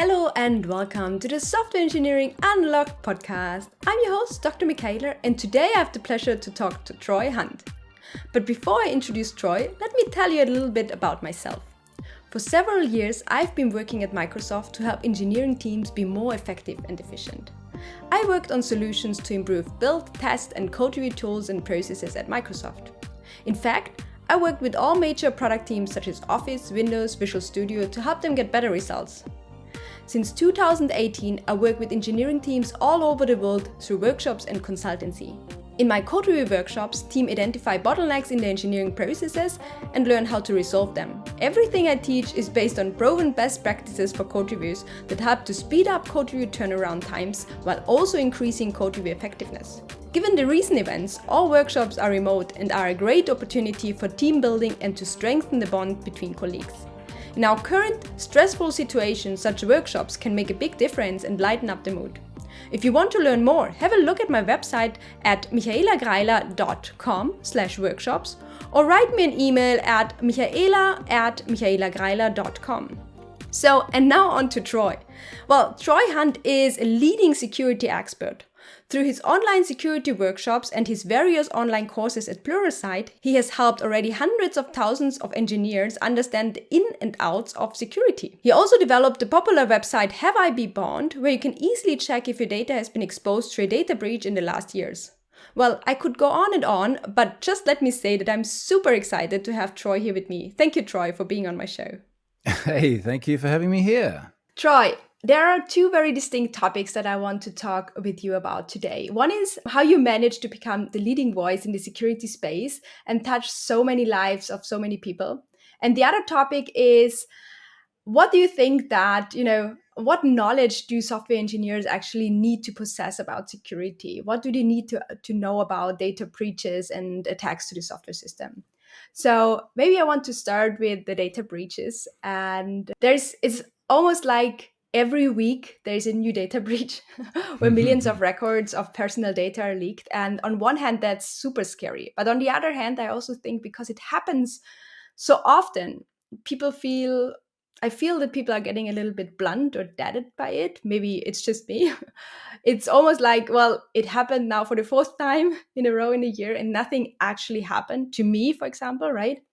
Hello and welcome to the Software Engineering Unlocked podcast. I'm your host, Dr. Michaela, and today I have the pleasure to talk to Troy Hunt. But before I introduce Troy, let me tell you a little bit about myself. For several years, I've been working at Microsoft to help engineering teams be more effective and efficient. I worked on solutions to improve build, test, and code review tools and processes at Microsoft. In fact, I worked with all major product teams such as Office, Windows, Visual Studio to help them get better results. Since 2018, I work with engineering teams all over the world through workshops and consultancy. In my code review workshops, teams identify bottlenecks in their engineering processes and learn how to resolve them. Everything I teach is based on proven best practices for code reviews that help to speed up code review turnaround times while also increasing code review effectiveness. Given the recent events, all workshops are remote and are a great opportunity for team building and to strengthen the bond between colleagues. In our current stressful situation, such workshops can make a big difference and lighten up the mood. If you want to learn more, have a look at my website at michaelagreiler.com/workshops or write me an email at michaela@michaelagreiler.com. And now on to Troy. Well, Troy Hunt is a leading security expert. Through his online security workshops and his various online courses at Pluralsight, he has helped already hundreds of thousands of engineers understand the in and outs of security. He also developed the popular website haveIbeenPwned, where you can easily check if your data has been exposed to a data breach in the last years. Well, I could go on and on, but just let me say that I'm super excited to have Troy here with me. Thank you, Troy, for being on my show. Hey, thank you for having me here. Troy, there are two very distinct topics that I want to talk with you about today. One is how you managed to become the leading voice in the security space and touch so many lives of so many people. And the other topic is, what do you think that, what knowledge do software engineers actually need to possess about security? What do they need to know about data breaches and attacks to the software system? So maybe I want to start with the data breaches. And it's almost like every week there's a new data breach where millions of records of personal data are leaked. And on one hand, that's super scary. But on the other hand, I also think because it happens so often, I feel that people are getting a little bit blunt or deadened by it. Maybe it's just me. It's almost like, well, it happened now for the fourth time in a row in a year and nothing actually happened to me, for example, right?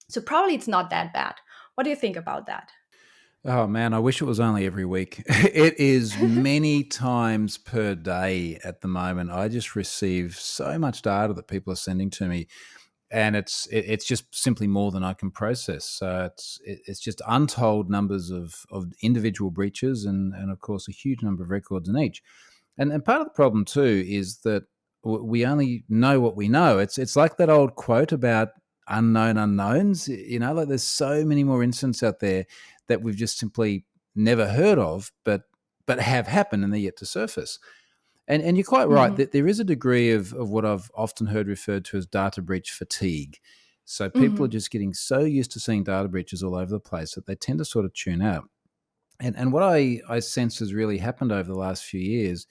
So probably it's not that bad. What do you think about that? Oh man, I wish it was only every week. It is many times per day at the moment. I just receive so much data that people are sending to me, and it's just simply more than I can process. So it's just untold numbers of individual breaches, and of course a huge number of records in each. And part of the problem too is that we only know what we know. It's like that old quote about unknown unknowns. Like there's so many more incidents out there that we've just simply never heard of, but have happened and they're yet to surface. And you're quite right that there is a degree of what I've often heard referred to as data breach fatigue. So people are just getting so used to seeing data breaches all over the place that they tend to sort of tune out. And what I sense has really happened over the last few years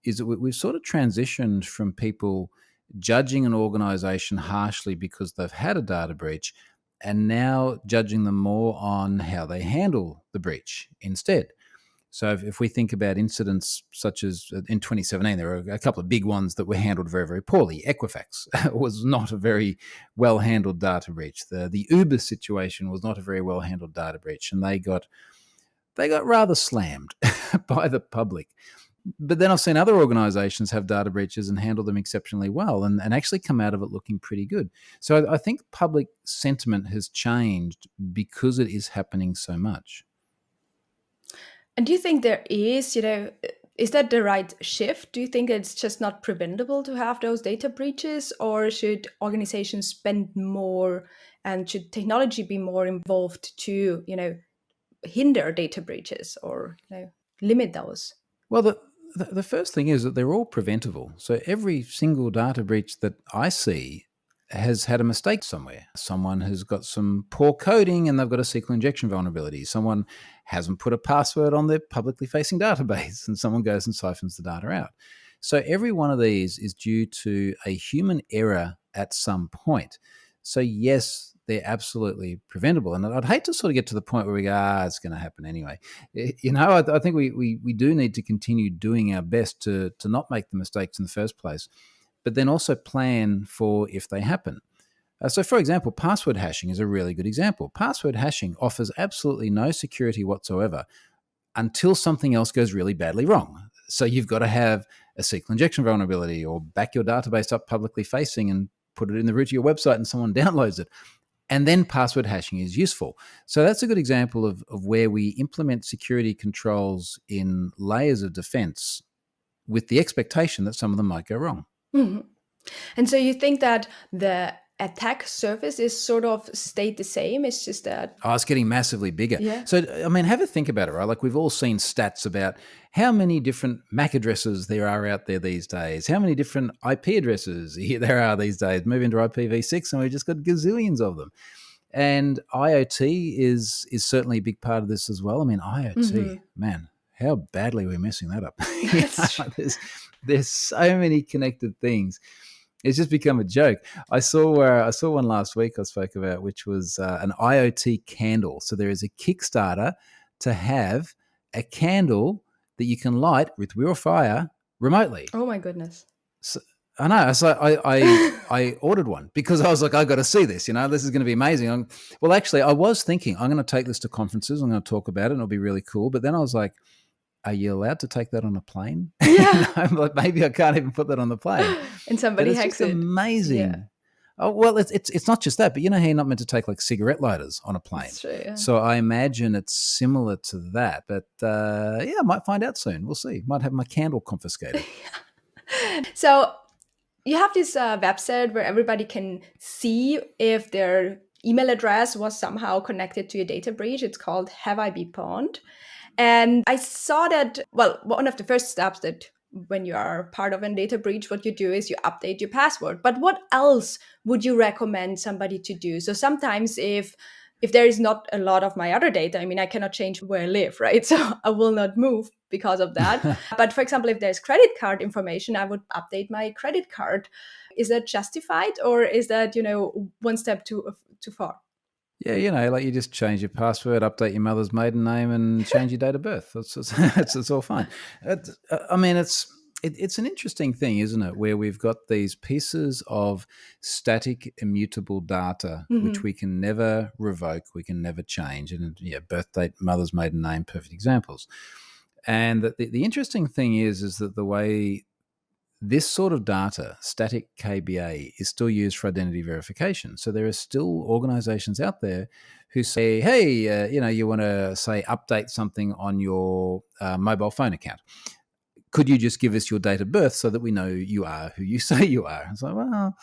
is that we've sort of transitioned from people judging an organization harshly because they've had a data breach and now judging them more on how they handle the breach instead. So if we think about incidents such as in 2017, there were a couple of big ones that were handled very, very poorly. Equifax was not a very well-handled data breach. The Uber situation was not a very well-handled data breach, and they got rather slammed by the public. But then I've seen other organizations have data breaches and handle them exceptionally well and actually come out of it looking pretty good. So I think public sentiment has changed because it is happening so much. And do you think there is that the right shift? Do you think it's just not preventable to have those data breaches, or should organizations spend more and should technology be more involved to, hinder data breaches or limit those? Well, the first thing is that they're all preventable. So every single data breach that I see has had a mistake somewhere. Someone has got some poor coding and they've got a SQL injection vulnerability. Someone hasn't put a password on their publicly facing database and someone goes and siphons the data out. So every one of these is due to a human error at some point. So yes, they're absolutely preventable. And I'd hate to sort of get to the point where we go, it's going to happen anyway. I think we do need to continue doing our best to not make the mistakes in the first place, but then also plan for if they happen. So, for example, password hashing is a really good example. Password hashing offers absolutely no security whatsoever until something else goes really badly wrong. So you've got to have a SQL injection vulnerability or back your database up publicly facing and put it in the root of your website and someone downloads it. And then password hashing is useful. So that's a good example of where we implement security controls in layers of defense with the expectation that some of them might go wrong. Mm-hmm. And so you think that the attack surface is sort of stayed the same? It's just that... Oh, it's getting massively bigger. Yeah. So, I mean, have a think about it, right? Like we've all seen stats about how many different MAC addresses there are out there these days, how many different IP addresses there are these days. Move into IPv6 and we've just got gazillions of them. And IoT is certainly a big part of this as well. I mean, IoT, man, how badly we're messing that up. There's so many connected things. It's just become a joke. I saw one last week I spoke about, which was an IoT candle. So there is a Kickstarter to have a candle that you can light with real fire remotely. Oh my goodness! So, I know. So I ordered one because I was like, I got to see this. This is going to be amazing. Well, actually, I was thinking I'm going to take this to conferences. I'm going to talk about it, and it'll be really cool. But then I was like, are you allowed to take that on a plane? Yeah. Like maybe I can't even put that on the plane. And somebody hacks it. Amazing. Yeah. Oh, well, it's not just that, but how you're not meant to take like cigarette lighters on a plane. That's true, yeah. So I imagine it's similar to that. But I might find out soon. We'll see. Might have my candle confiscated. So you have this website where everybody can see if their email address was somehow connected to a data breach. It's called haveIbeenPwned. And I saw that, one of the first steps that when you are part of a data breach, what you do is you update your password. But what else would you recommend somebody to do? So sometimes if there is not a lot of my other data, I mean, I cannot change where I live, right? So I will not move because of that. But for example, if there's credit card information, I would update my credit card. Is that justified or is that, one step too far? Yeah, like you just change your password, update your mother's maiden name, and change your date of birth. It's all fine. I mean, it's an interesting thing, isn't it? Where we've got these pieces of static, immutable data, which we can never revoke, we can never change. And birth date, mother's maiden name, perfect examples. And the interesting thing is that the way this sort of data, static KBA, is still used for identity verification. So there are still organizations out there who say, hey, you want to, say, update something on your mobile phone account. Could you just give us your date of birth so that we know you are who you say you are? It's like, well,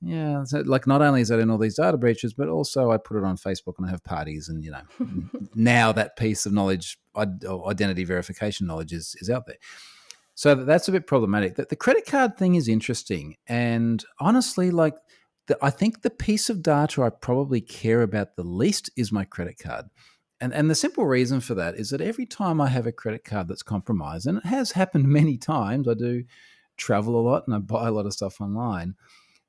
yeah. So like not only is that in all these data breaches, but also I put it on Facebook and I have parties and, now that piece of knowledge, identity verification knowledge is out there. So that's a bit problematic. The credit card thing is interesting. And honestly, I think the piece of data I probably care about the least is my credit card. And the simple reason for that is that every time I have a credit card that's compromised, and it has happened many times, I do travel a lot and I buy a lot of stuff online,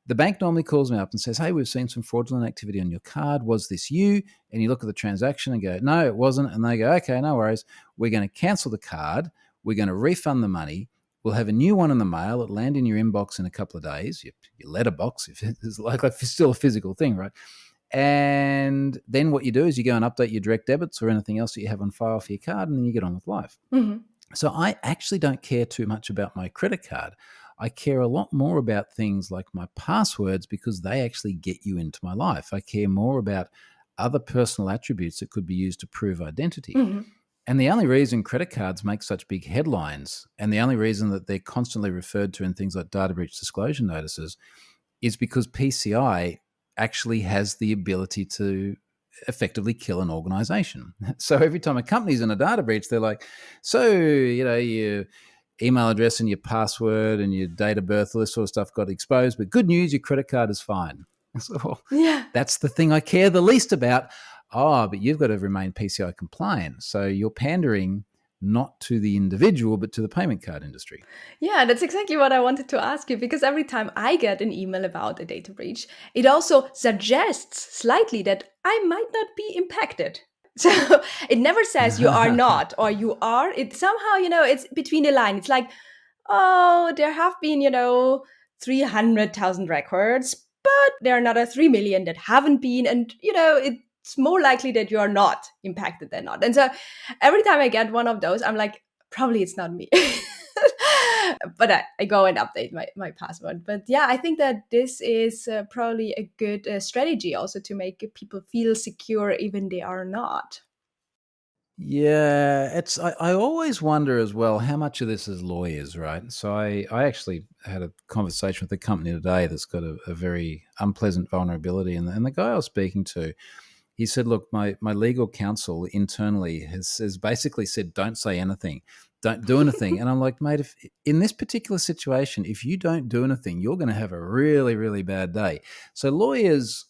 the bank normally calls me up and says, hey, we've seen some fraudulent activity on your card. Was this you? And you look at the transaction and go, no, it wasn't. And they go, okay, no worries. We're going to cancel the card. We're going to refund the money. We'll have a new one in the mail. It'll land in your inbox in a couple of days, your letterbox, if it's like it's still a physical thing, right? And then what you do is you go and update your direct debits or anything else that you have on file for your card, and then you get on with life. So I actually don't care too much about my credit card. I care a lot more about things like my passwords because they actually get you into my life. I care more about other personal attributes that could be used to prove identity. And the only reason credit cards make such big headlines and the only reason that they're constantly referred to in things like data breach disclosure notices is because PCI actually has the ability to effectively kill an organization. So every time a company's in a data breach, they're like, so, your email address and your password and your date of birth, all this sort of stuff got exposed. But good news, your credit card is fine. So, that's the thing I care the least about. Oh, but you've got to remain PCI compliant. So you're pandering not to the individual, but to the payment card industry. Yeah, that's exactly what I wanted to ask you, because every time I get an email about a data breach, it also suggests slightly that I might not be impacted. So it never says you are not or you are. It somehow, it's between the line. It's like, oh, there have been, 300,000 records, but there are another 3 million that haven't been. And, it's more likely that you are not impacted than not. And so every time I get one of those, I'm like, probably it's not me. But I go and update my password. But yeah, I think that this is probably a good strategy also to make people feel secure even they are not. Yeah, I always wonder as well how much of this is lawyers, right? So I actually had a conversation with a company today that's got a very unpleasant vulnerability. And the guy I was speaking to, he said, look, my legal counsel internally has basically said, don't say anything, don't do anything. And I'm like, mate, if in this particular situation, if you don't do anything, you're going to have a really, really bad day. So lawyers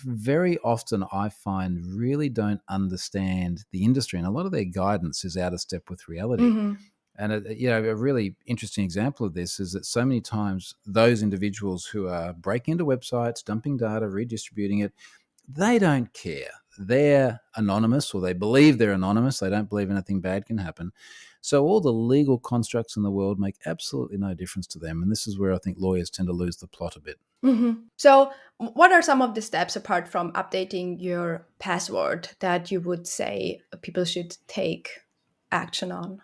very often I find really don't understand the industry, and a lot of their guidance is out of step with reality. Mm-hmm. And a really interesting example of this is that so many times those individuals who are breaking into websites, dumping data, redistributing it, they don't care. They're anonymous, or they believe they're anonymous. They don't believe anything bad can happen. So all the legal constructs in the world make absolutely no difference to them. And this is where I think lawyers tend to lose the plot a bit. Mm-hmm. So, what are some of the steps apart from updating your password that you would say people should take action on?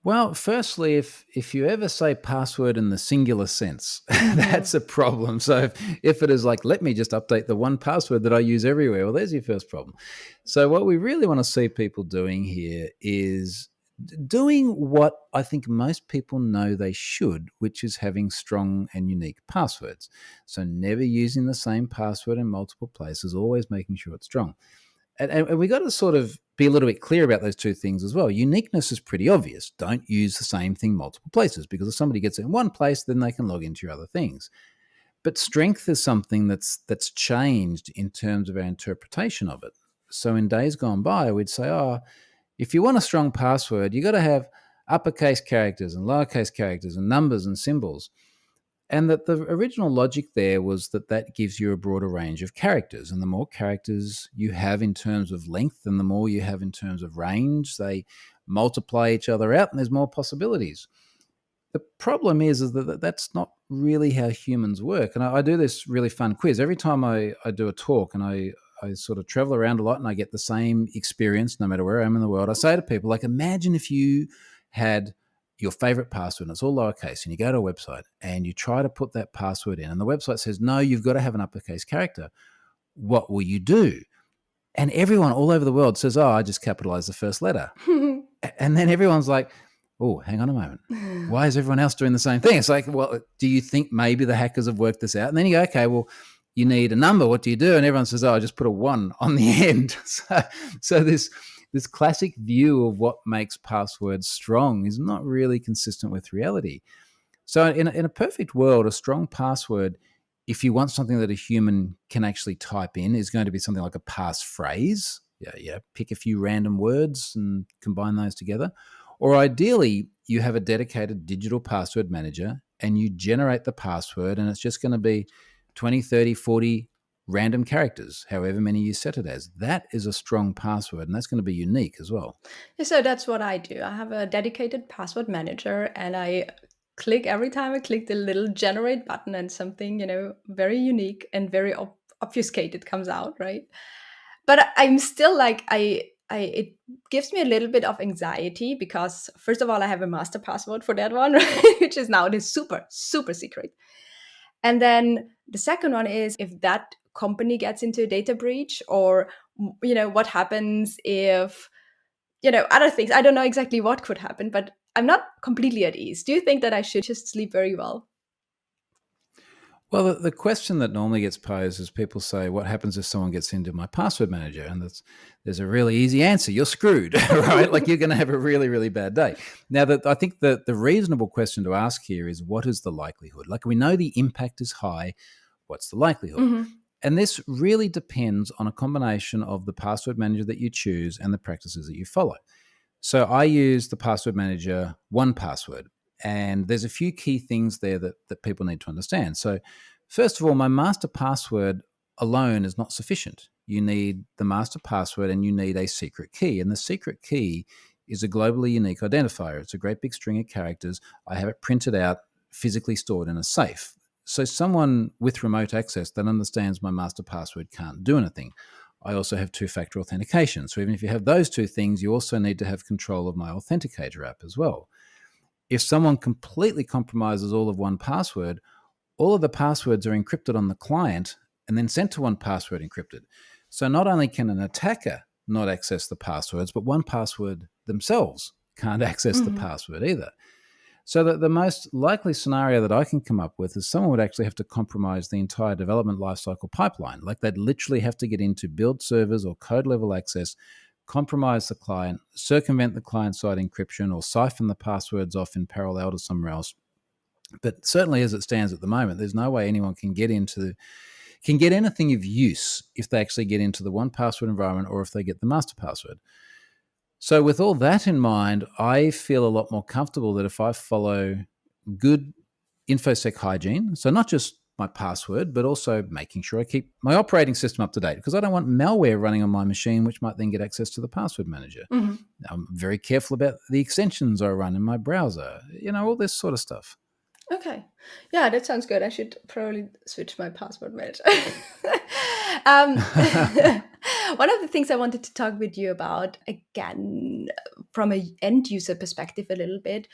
Well, firstly, if you ever say password in the singular sense, that's a problem. So if it is like, let me just update the one password that I use everywhere, well, there's your first problem. So what we really want to see people doing here is doing what I think most people know they should, which is having strong and unique passwords. So never using the same password in multiple places, always making sure it's strong. And we got to sort of be a little bit clear about those two things as well. Uniqueness is pretty obvious. Don't use the same thing multiple places, because if somebody gets it in one place, then they can log into your other things. But strength is something that's changed in terms of our interpretation of it. So in days gone by, we'd say, oh, if you want a strong password, you got to have uppercase characters and lowercase characters and numbers and symbols. And that the original logic there was that gives you a broader range of characters. And the more characters you have in terms of length and the more you have in terms of range, they multiply each other out and there's more possibilities. The problem is that that's not really how humans work. And I do this really fun quiz. Every time I do a talk and I sort of travel around a lot and I get the same experience no matter where I am in the world, I say to people, like, imagine if you had your favorite password and it's all lowercase and you go to a website and you try to put that password in and the website says, no, you've got to have an uppercase character. What will you do? And everyone all over the world says, oh, I just capitalize the first letter. And then everyone's like, oh, hang on a moment. Why is everyone else doing the same thing? It's like, well, do you think maybe the hackers have worked this out? And then you go, okay, well, you need a number. What do you do? And everyone says, oh, I just put a 1 on the end. So this classic view of what makes passwords strong is not really consistent with reality. So in a perfect world, a strong password, if you want something that a human can actually type in, is going to be something like a passphrase. Yeah, pick a few random words and combine those together. Or ideally, you have a dedicated digital password manager and you generate the password and it's just going to be 20, 30, 40 random characters, however many you set it as. That is a strong password and that's going to be unique as well. Yeah, so that's what I do. I have a dedicated password manager and I click every time I click the little generate button and something, very unique and very obfuscated comes out, right? But I'm still like, it gives me a little bit of anxiety because first of all, I have a master password for that one, right? Which is now this super, super secret. And then the second one is if that company gets into a data breach or, what happens if, other things. I don't know exactly what could happen, but I'm not completely at ease. Do you think that I should just sleep very well? Well, the question that normally gets posed is people say, what happens if someone gets into my password manager? And there's a really easy answer. You're screwed, right? Like you're going to have a really, really bad day. Now, I think the reasonable question to ask here is, what is the likelihood? Like we know the impact is high. What's the likelihood? Mm-hmm. And this really depends on a combination of the password manager that you choose and the practices that you follow. So I use the password manager, 1Password, and there's a few key things there that people need to understand. So first of all, my master password alone is not sufficient. You need the master password and you need a secret key. And the secret key is a globally unique identifier. It's a great big string of characters. I have it printed out, physically stored in a safe. So someone with remote access that understands my master password can't do anything. I also have two-factor authentication. So even if you have those two things, you also need to have control of my authenticator app as well. If someone completely compromises all of 1Password, all of the passwords are encrypted on the client and then sent to 1Password encrypted. So not only can an attacker not access the passwords, but 1Password themselves can't access the password either. So that the most likely scenario that I can come up with is someone would actually have to compromise the entire development lifecycle pipeline. Like they'd literally have to get into build servers or code level access, compromise the client, circumvent the client-side encryption, or siphon the passwords off in parallel to somewhere else. But certainly as it stands at the moment, there's no way anyone can get anything of use if they actually get into the 1Password environment or if they get the master password. So with all that in mind, I feel a lot more comfortable that if I follow good InfoSec hygiene, so not just my password, but also making sure I keep my operating system up to date, because I don't want malware running on my machine, which might then get access to the password manager. I'm very careful about the extensions I run in my browser, all this sort of stuff. Okay. Yeah, that sounds good. I should probably switch my password manager. um, one of the things I wanted to talk with you about, again, from an end user perspective a little bit,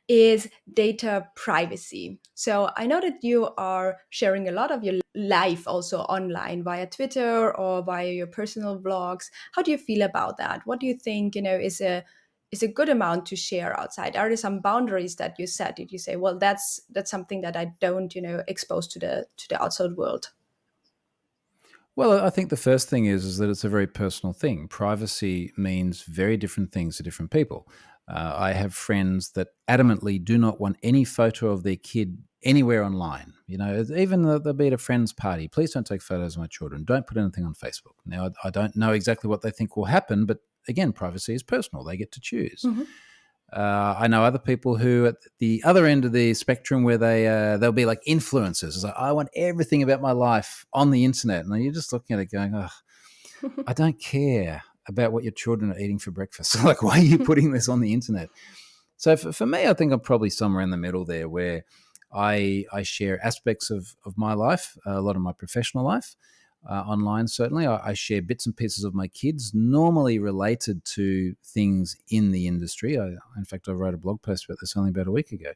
is data privacy. So I know that you are sharing a lot of your life also online via Twitter or via your personal blogs. How do you feel about that? What do you think, is a good amount to share outside? Are there some boundaries that you set? Did you say, well, that's something that I don't, expose to the outside world? Well, I think the first thing is that it's a very personal thing. Privacy means very different things to different people. I have friends that adamantly do not want any photo of their kid anywhere online. Even they'll be at a friend's party. Please don't take photos of my children. Don't put anything on Facebook. Now, I don't know exactly what they think will happen, but again, privacy is personal. They get to choose. I know other people who at the other end of the spectrum where they'll be like influencers. It's like, I want everything about my life on the internet. And you're just looking at it going, oh, I don't care about what your children are eating for breakfast. Like, why are you putting this on the internet? So for me, I think I'm probably somewhere in the middle there where I share aspects of my life, a lot of my professional life. Online, certainly. I share bits and pieces of my kids, normally related to things in the industry. In fact, I wrote a blog post about this only about a week ago.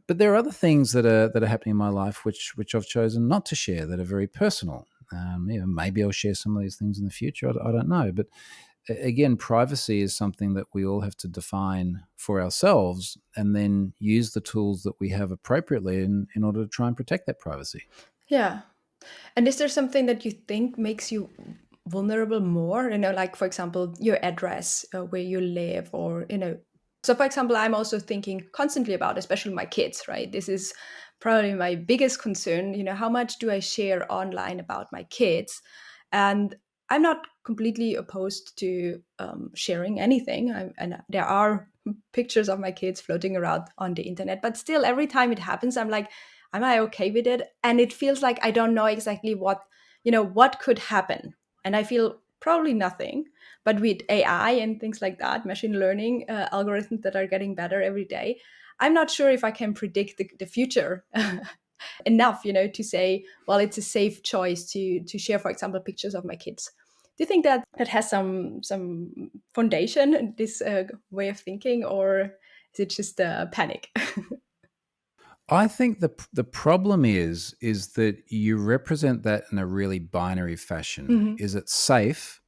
But there are other things that are happening in my life which I've chosen not to share, that are very personal. Maybe I'll share some of these things in the future. I don't know. But again, privacy is something that we all have to define for ourselves and then use the tools that we have appropriately in order to try and protect that privacy. Yeah. And is there something that you think makes you vulnerable more? Like, for example, your address, where you live, or, So, for example, I'm also thinking constantly about, especially my kids, right? This is probably my biggest concern. How much do I share online about my kids? And I'm not completely opposed to sharing anything. And there are pictures of my kids floating around on the internet. But still, every time it happens, I'm like, am I okay with it? And it feels like I don't know exactly what could happen. And I feel probably nothing. But with AI and things like that, machine learning algorithms that are getting better every day, I'm not sure if I can predict the future enough, to say, well, it's a safe choice to share, for example, pictures of my kids. Do you think that has some foundation, this way of thinking, or is it just a panic? I think the problem is that you represent that in a really binary fashion. Hmm. Is it safe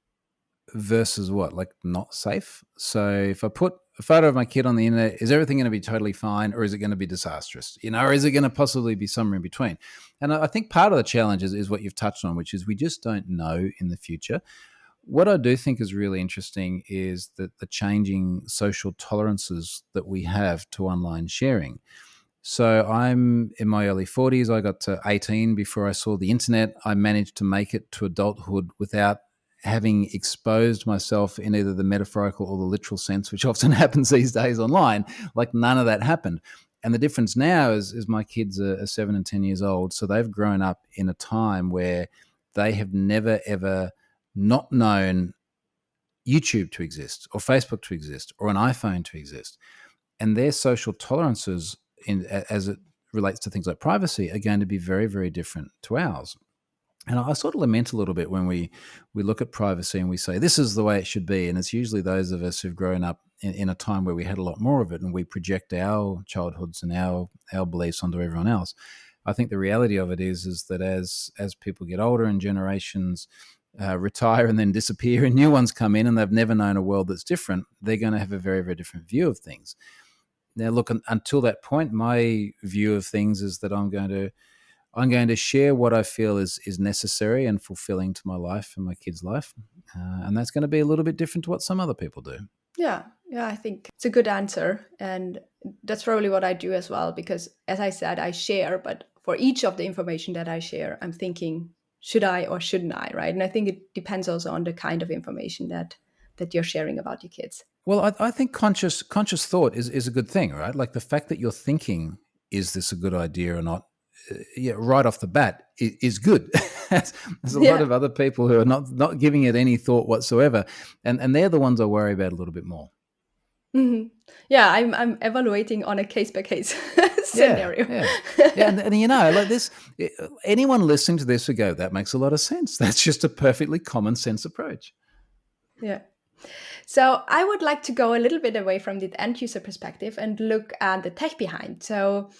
versus what? Like not safe? So if I put a photo of my kid on the internet, is everything going to be totally fine, or is it going to be disastrous? Or is it going to possibly be somewhere in between? And I think part of the challenge is what you've touched on, which is we just don't know in the future. What I do think is really interesting is that the changing social tolerances that we have to online sharing. So I'm in my early 40s. I got to 18 before I saw the internet. I managed to make it to adulthood without having exposed myself in either the metaphorical or the literal sense, which often happens these days online, like none of that happened. And the difference now is my kids are 7 and 10 years old. So they've grown up in a time where they have never, ever not known YouTube to exist or Facebook to exist or an iPhone to exist. And their social tolerances as it relates to things like privacy are going to be very, very different to ours. And I sort of lament a little bit when we look at privacy and we say, this is the way it should be. And it's usually those of us who've grown up in a time where we had a lot more of it and we project our childhoods and our beliefs onto everyone else. I think the reality of it is that as people get older and generations retire and then disappear and new ones come in and they've never known a world that's different, they're going to have a very, very different view of things. Now, look, until that point, my view of things is that I'm going to share what I feel is necessary and fulfilling to my life and my kids' life. And that's going to be a little bit different to what some other people do. Yeah, I think it's a good answer. And that's probably what I do as well, because as I said, I share, but for each of the information that I share, I'm thinking, should I or shouldn't I, right? And I think it depends also on the kind of information that you're sharing about your kids. Well, I think conscious thought is a good thing, right? Like the fact that you're thinking, is this a good idea or not? Right off the bat is good. There's a lot of other people who are not giving it any thought whatsoever, and they're the ones I worry about a little bit more. Mm-hmm. Yeah, I'm evaluating on a case by case scenario. And you know, like this, anyone listening to this would go, that makes a lot of sense. That's just a perfectly common sense approach. Yeah. So I would like to go a little bit away from the end user perspective and look at the tech behind. So,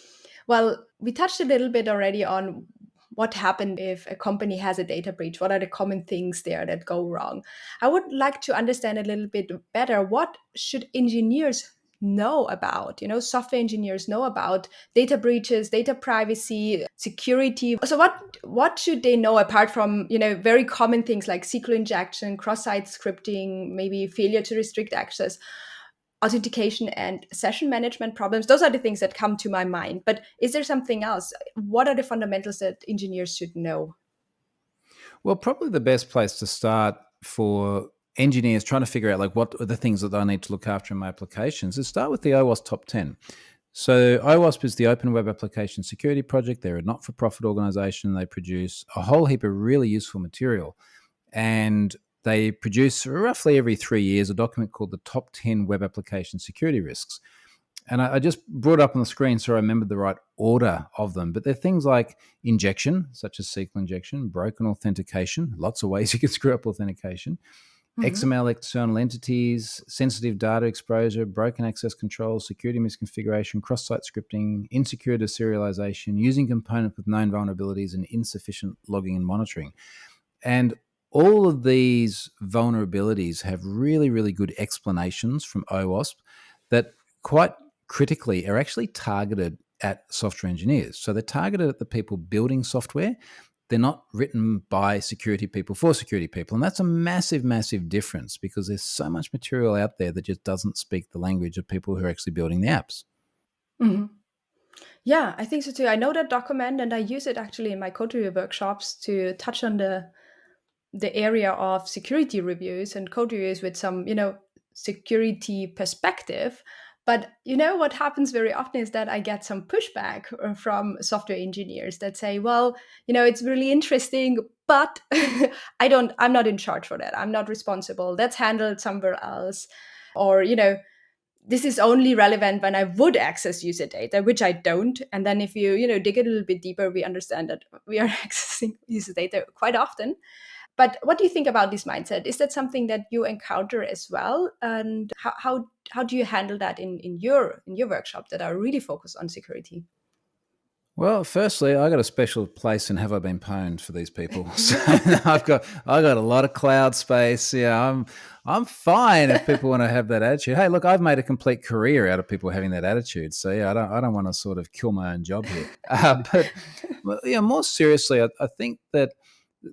well, we touched a little bit already on what happened if a company has a data breach. What are the common things there that go wrong? I would like to understand a little bit better, what should engineers know about, software engineers know about data breaches, data privacy, security. So what should they know apart from, very common things like SQL injection, cross-site scripting, maybe failure to restrict access, authentication and session management problems? Those are the things that come to my mind. But is there something else? What are the fundamentals that engineers should know? Well, probably the best place to start for engineers trying to figure out like what are the things that I need to look after in my applications is start with the OWASP top 10. So OWASP is the Open Web Application Security Project. They're a not-for-profit organization. They produce a whole heap of really useful material. And they produce roughly every 3 years a document called the Top 10 Web Application Security Risks. And I just brought it up on the screen so I remembered the right order of them. But they're things like injection, such as SQL injection, broken authentication, lots of ways you can screw up authentication, XML external entities, sensitive data exposure, broken access control, security misconfiguration, cross-site scripting, insecure deserialization, using components with known vulnerabilities, and insufficient logging and monitoring. And all of these vulnerabilities have really, really good explanations from OWASP that quite critically are actually targeted at software engineers. So they're targeted at the people building software. They're not written by security people for security people. And that's a massive, massive difference because there's so much material out there that just doesn't speak the language of people who are actually building the apps. Mm-hmm. Yeah, I think so too. I know that document and I use it actually in my code review workshops to touch on the area of security reviews and code reviews with some, security perspective. But what happens very often is that I get some pushback from software engineers that say, well, it's really interesting, but I'm not in charge for that. I'm not responsible. That's handled somewhere else. Or, this is only relevant when I would access user data, which I don't. And then if you, dig a little bit deeper, we understand that we are accessing user data quite often. But what do you think about this mindset? Is that something that you encounter as well? And how do you handle that in your workshop that are really focused on security? Well, firstly, I got a special place in Have I Been Pwned for these people. So I got a lot of cloud space. Yeah, I'm fine if people want to have that attitude. Hey, look, I've made a complete career out of people having that attitude. So yeah, I don't want to sort of kill my own job here. But yeah, more seriously, I think that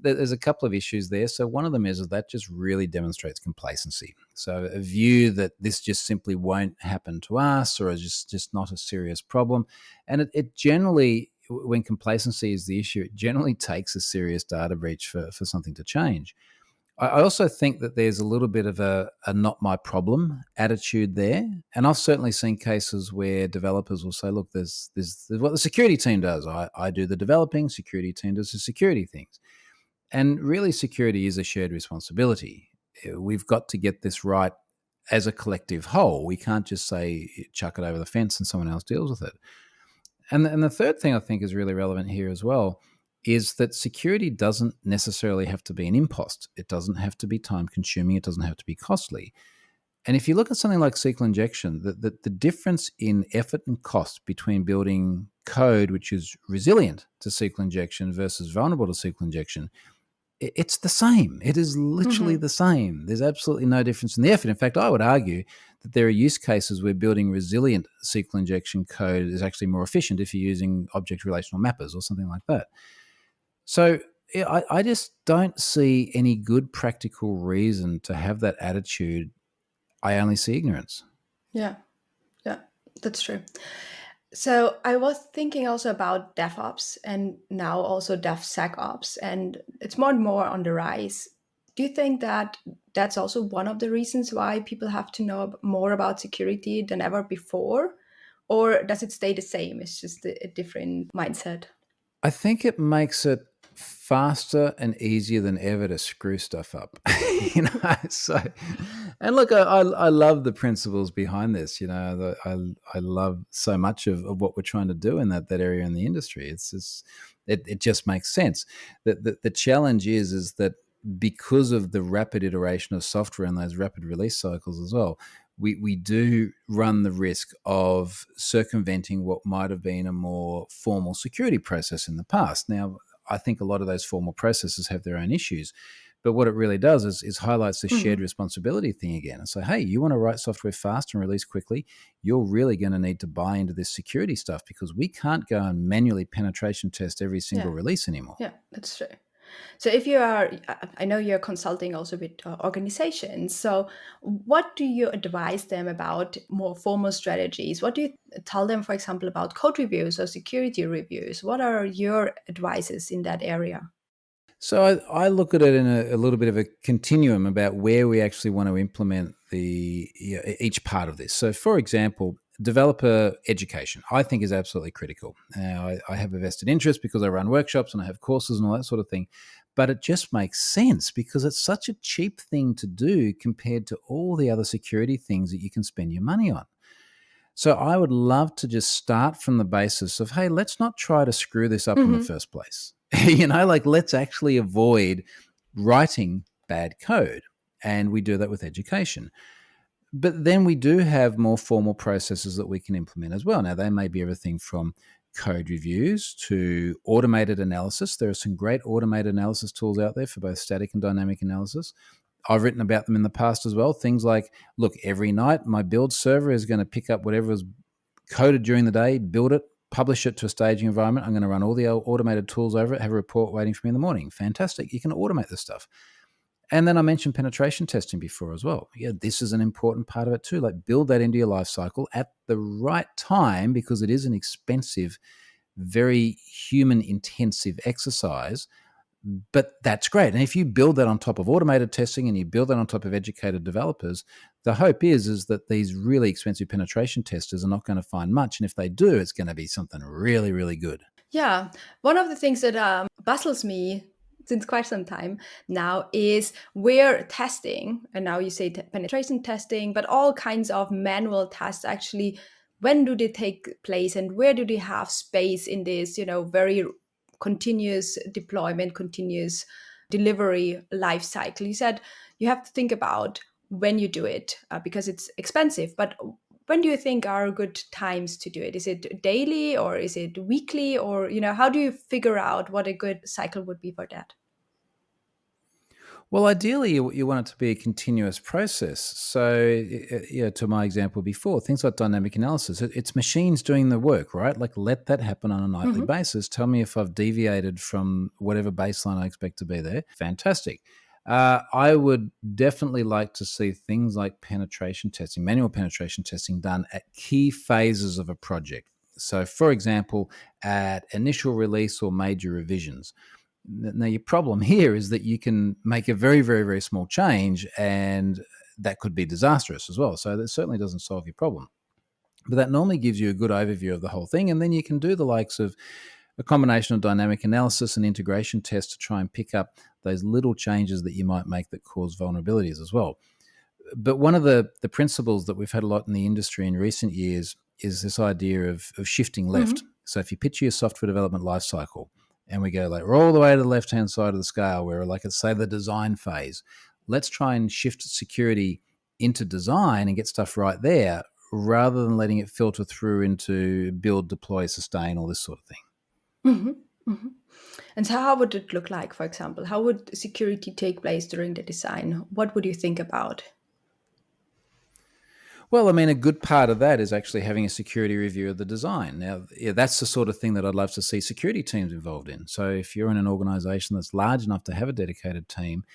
there's a couple of issues there. So one of them is that just really demonstrates complacency. So a view that this just simply won't happen to us or is just not a serious problem. And it generally, when complacency is the issue, it generally takes a serious data breach for something to change. I also think that there's a little bit of a not my problem attitude there. And I've certainly seen cases where developers will say, look, there's what the security team does. I do the developing, security team does the security things. And really, security is a shared responsibility. We've got to get this right as a collective whole. We can't just say, chuck it over the fence and someone else deals with it. And the third thing I think is really relevant here as well is that security doesn't necessarily have to be an impost. It doesn't have to be time consuming. It doesn't have to be costly. And if you look at something like SQL injection, the difference in effort and cost between building code which is resilient to SQL injection versus vulnerable to SQL injection, it's the same. It is literally the same. There's absolutely no difference in the effort. In fact, I would argue that there are use cases where building resilient SQL injection code is actually more efficient if you're using object relational mappers or something like that. So I just don't see any good practical reason to have that attitude. I only see ignorance. Yeah, that's true. So I was thinking also about DevOps and now also DevSecOps, and it's more and more on the rise. Do you think that that's also one of the reasons why people have to know more about security than ever before? Or does it stay the same? It's just a different mindset. I think it makes it faster and easier than ever to screw stuff up. So and look, I love the principles behind this. I love so much of what we're trying to do in that area in the industry. It just makes sense. The challenge is that because of the rapid iteration of software and those rapid release cycles as well, we do run the risk of circumventing what might have been a more formal security process in the past. Now, I think a lot of those formal processes have their own issues, but what it really does is highlights the shared responsibility thing again. And so, hey, you want to write software fast and release quickly, you're really going to need to buy into this security stuff because we can't go and manually penetration test every single release anymore. Yeah, that's true. So if you are, I know you're consulting also with organizations. So what do you advise them about more formal strategies? What do you tell them, for example, about code reviews or security reviews? What are your advices in that area? So I look at it in a little bit of a continuum about where we actually want to implement each part of this. So, for example, developer education, I think, is absolutely critical. Now, I have a vested interest because I run workshops and I have courses and all that sort of thing. But it just makes sense because it's such a cheap thing to do compared to all the other security things that you can spend your money on. So I would love to just start from the basis of, hey, let's not try to screw this up in the first place. Let's actually avoid writing bad code. And we do that with education. But then we do have more formal processes that we can implement as well. Now, they may be everything from code reviews to automated analysis. There are some great automated analysis tools out there for both static and dynamic analysis. I've written about them in the past as well. Things like, look, every night my build server is going to pick up whatever was coded during the day, build it, publish it to a staging environment. I'm going to run all the automated tools over it, have a report waiting for me in the morning. Fantastic. You can automate this stuff. And then I mentioned penetration testing before as well. Yeah, this is an important part of it too. Like, build that into your life cycle at the right time because it is an expensive, very human intensive exercise. But that's great. And if you build that on top of automated testing and you build that on top of educated developers, the hope is that these really expensive penetration testers are not going to find much. And if they do, it's going to be something really, really good. Yeah, one of the things that puzzles me since quite some time now is we're testing, and now you say penetration testing, but all kinds of manual tests actually. When do they take place, and where do they have space in this, very continuous deployment, continuous delivery life cycle? You said you have to think about when you do it because it's expensive, but when do you think are good times to do it? Is it daily or is it weekly, or how do you figure out what a good cycle would be for that? Well, ideally, you want it to be a continuous process. So, to my example before, things like dynamic analysis, it's machines doing the work, right? Like, let that happen on a nightly basis. Tell me if I've deviated from whatever baseline I expect to be there. Fantastic. I would definitely like to see things like penetration testing, manual penetration testing done at key phases of a project. So, for example, at initial release or major revisions. Now, your problem here is that you can make a very, very, very small change, and that could be disastrous as well. So that certainly doesn't solve your problem. But that normally gives you a good overview of the whole thing. And then you can do the likes of a combination of dynamic analysis and integration tests to try and pick up those little changes that you might make that cause vulnerabilities as well. But one of the principles that we've had a lot in the industry in recent years is this idea of shifting left. Mm-hmm. So if you picture your software development lifecycle, and we go like we're all the way to the left-hand side of the scale, where like let's say the design phase, let's try and shift security into design and get stuff right there, rather than letting it filter through into build, deploy, sustain, all this sort of thing. Mm-hmm. Mm-hmm. And so how would it look like, for example? How would security take place during the design? What would you think about? Well, I mean, a good part of that is actually having a security review of the design. Now, yeah, that's the sort of thing that I'd love to see security teams involved in. So if you're in an organization that's large enough to have a dedicated team,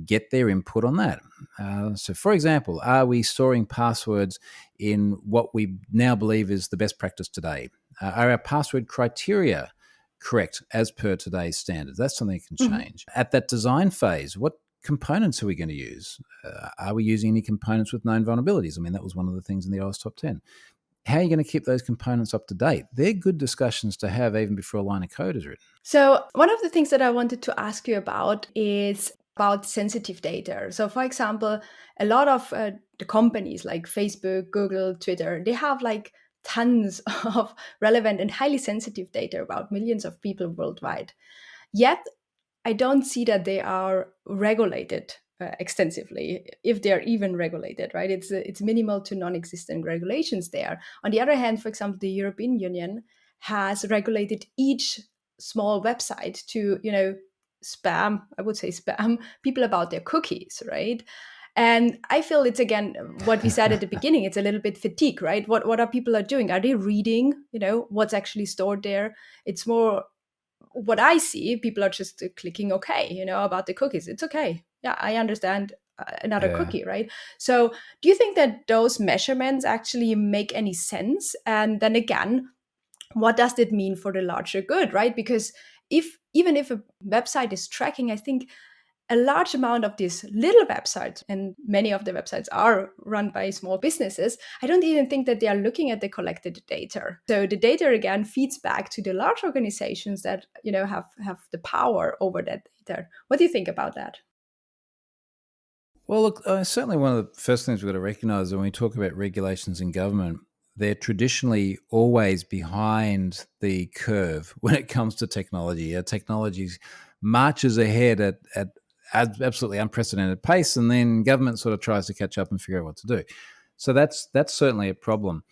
get their input on that. So, for example, are we storing passwords in what we now believe is the best practice today? Are our password criteria correct as per today's standards? That's something that can Mm-hmm. change. At that design phase, what components are we going to use? Are we using any components with known vulnerabilities? I mean, that was one of the things in the iOS top 10. How are you going to keep those components up to date? They're good discussions to have even before a line of code is written. So one of the things that I wanted to ask you about is about sensitive data. So for example, a lot of the companies like Facebook, Google, Twitter, they have like tons of relevant and highly sensitive data about millions of people worldwide. Yet I don't see that they are regulated extensively, if they're even regulated, right? It's minimal to non-existent regulations there. On the other hand, for example, the European Union has regulated each small website to, spam, I would say spam people about their cookies, right? And I feel it's again what we said at the beginning. It's a little bit fatigue, right? What are people are doing? Are they reading, what's actually stored there? It's more what I see, people are just clicking okay, about the cookies. It's okay. Yeah, I understand another Yeah. cookie, right? So, do you think that those measurements actually make any sense? And then again, what does it mean for the larger good, right? Because even if a website is tracking, I think a large amount of these little websites, and many of the websites are run by small businesses, I don't even think that they are looking at the collected data. So the data again feeds back to the large organizations that have the power over that data. What do you think about that? Well, look, certainly one of the first things we've got to recognize when we talk about regulations in government, they're traditionally always behind the curve when it comes to technology. Technology marches ahead at absolutely unprecedented pace, and then government sort of tries to catch up and figure out what to do. So that's certainly a problem.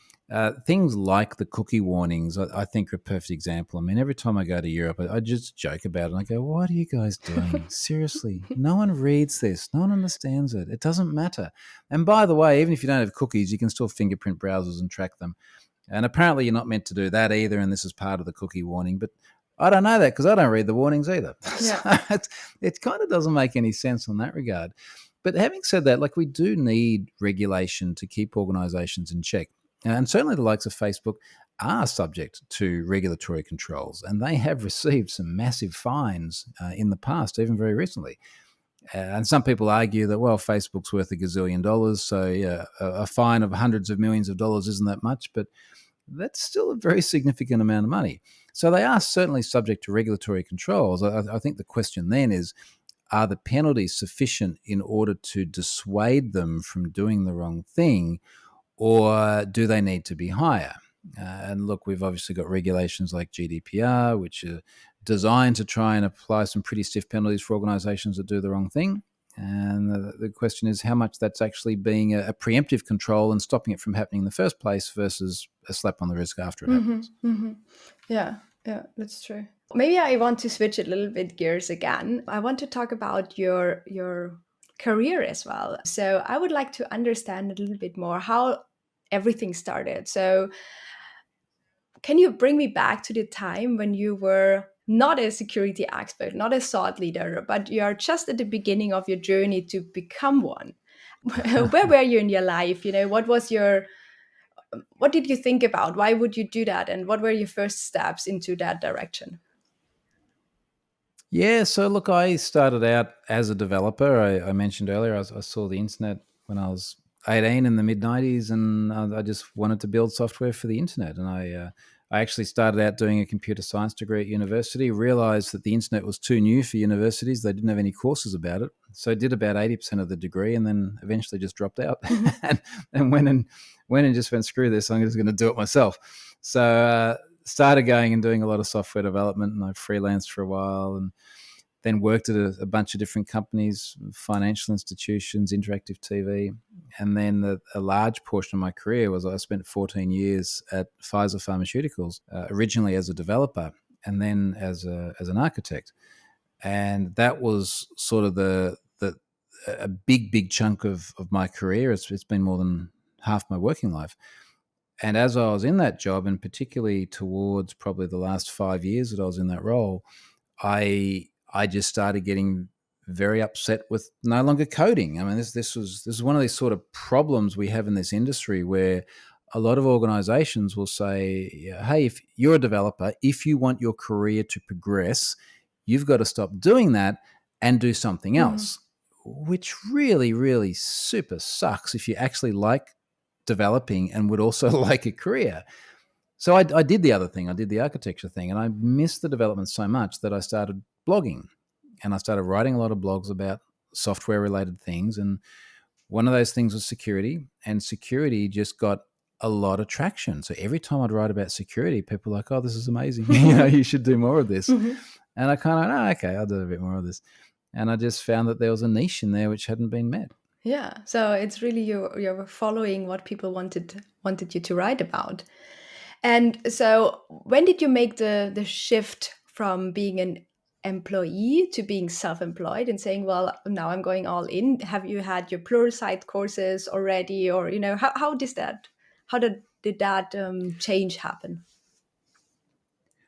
Things like the cookie warnings, I think, are a perfect example. I mean, every time I go to Europe, I just joke about it. And I go, "What are you guys doing? Seriously, no one reads this. No one understands it. It doesn't matter." And by the way, even if you don't have cookies, you can still fingerprint browsers and track them. And apparently, you're not meant to do that either. And this is part of the cookie warning. But I don't know that because I don't read the warnings either. Yeah. So it kind of doesn't make any sense in that regard. But having said that, like we do need regulation to keep organizations in check. And certainly the likes of Facebook are subject to regulatory controls, and they have received some massive fines in the past, even very recently. And some people argue that, well, Facebook's worth $1 gazillion, so yeah, a fine of hundreds of millions of dollars isn't that much, but that's still a very significant amount of money. So they are certainly subject to regulatory controls. I think the question then is, are the penalties sufficient in order to dissuade them from doing the wrong thing, or do they need to be higher? And look, we've obviously got regulations like GDPR, which are designed to try and apply some pretty stiff penalties for organizations that do the wrong thing. And the question is how much that's actually being a preemptive control and stopping it from happening in the first place versus a slap on the wrist after it Mm-hmm, happens. mm-hmm. Yeah, yeah, that's true. Maybe I want to switch a little bit gears again. I want to talk about your career as well. So I would like to understand a little bit more how everything started. So can you bring me back to the time when you were not a security expert, not a thought leader, but you are just at the beginning of your journey to become one? Where were you in your life? What did you think about? Why would you do that? And what were your first steps into that direction? Yeah, so look, I started out as a developer. I mentioned earlier, I saw the internet when I was 18 in the mid 90s, and I just wanted to build software for the internet. And I actually started out doing a computer science degree at university, realized that the internet was too new for universities. They didn't have any courses about it. So I did about 80% of the degree and then eventually just dropped out Mm-hmm. and went and just went, screw this, I'm just going to do it myself. So started going and doing a lot of software development, and I freelanced for a while, and then worked at a bunch of different companies, financial institutions, interactive TV. And then a large portion of my career was I spent 14 years at Pfizer Pharmaceuticals, originally as a developer and then as an architect. And that was sort of the a big chunk of my career. It's been more than half my working life. And as I was in that job, and particularly towards probably the last 5 years that I was in that role, I just started getting very upset with no longer coding. I mean, this is one of these sort of problems we have in this industry where a lot of organizations will say, yeah, hey, if you're a developer, if you want your career to progress, you've got to stop doing that and do something Mm-hmm. else, which really super sucks if you actually like developing and would also like a career. So I did the other thing. I did the architecture thing, and I missed the development so much that I started blogging, and I started writing a lot of blogs about software related things. And one of those things was security, and security just got a lot of traction. So every time I'd write about security, people were like, "Oh, this is amazing! You should do more of this." Mm-hmm. And I kind of, oh, okay, I'll do a bit more of this. And I just found that there was a niche in there which hadn't been met. Yeah, so it's really you're following what people wanted you to write about. And so when did you make the shift from being an employee to being self-employed and saying, well, now I'm going all in? Have you had your Pluralsight courses already, or how did that change happen?